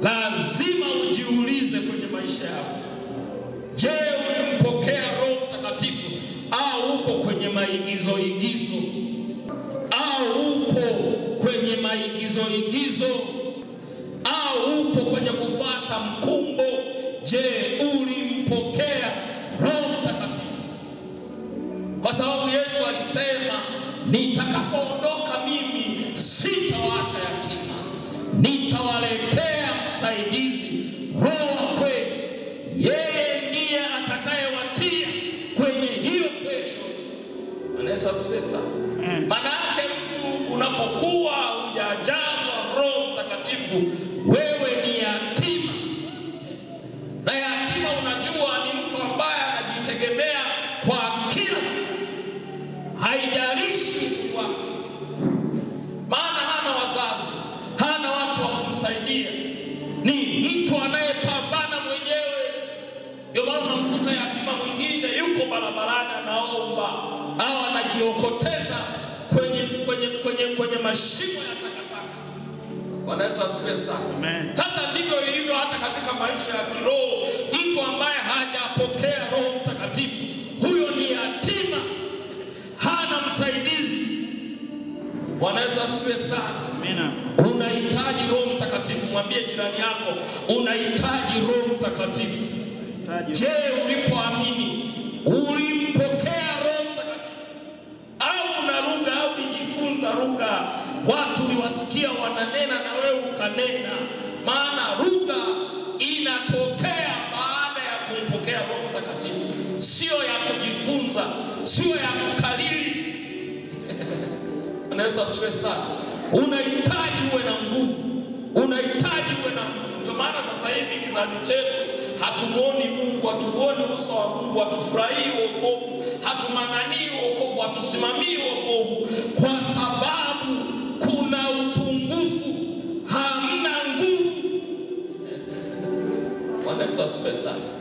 Lazima ujiulize kwenye maisha yako. Je, ulimpokea Roho Mtakatifu au uko kwenye maigizo? Au upo kwenye maigizo au upo kwenye kufuata mkumbo? Je, ulimpokea Roho Mtakatifu? Kwa sababu Yesu alisema, nitakapoondoka mimi sitawaacha yatima, nitawaletea msaidizi, Roho wa kweli. Yeye ndiye atakayewatia kwenye hiyo kweli yote. Yesu asifiwe sana. Maana yake mtu unapokuwa hujajazwa Roho Mtakatifu, wewe ni yatima. Na yatima, unajua, ni mtu ambaye anajitegemea kwa kila kitu, haijalishi wake. Maana hana wazazi, hana watu wa kumsaidia, ni mtu anayepambana mwenyewe. Ndio maana unamkuta yatima mwingine yuko barabarani anaomba au anajiokoteza kwenye mashimo ya takataka. Bwana Yesu asifiwe sana. Amen. Sasa ndivyo ilivyo hata katika maisha ya kiroho. Mtu ambaye hajapokea Roho Mtakatifu, huyo ni yatima, hana msaidizi. Bwana Yesu asifiwe sana. Amen. Unahitaji Roho Mtakatifu. Mwambie jirani yako, unahitaji Roho Mtakatifu. Je, ulipoamini ulimpokea Roho Mtakatifu? Au una lugha, au ulijifunza lugha, watu uliwasikia wananena na wewe ukanena? Maana lugha inatokea baada ya kumpokea Roho Mtakatifu, sio ya kujifunza, sio ya kukalili. Yesu asifiwe sana. Unahitaji uwe na nguvu, unahitaji uwe na nguvu. Ndio maana sasa hivi kizazi chetu hatumuoni Mungu, hatuoni uso wa Mungu, hatufurahii wokovu, hatumang'anii wokovu, hatusimamii wokovu, kwa sababu kuna upungufu, hamna nguvu. Bwana Yesu asifiwe sana.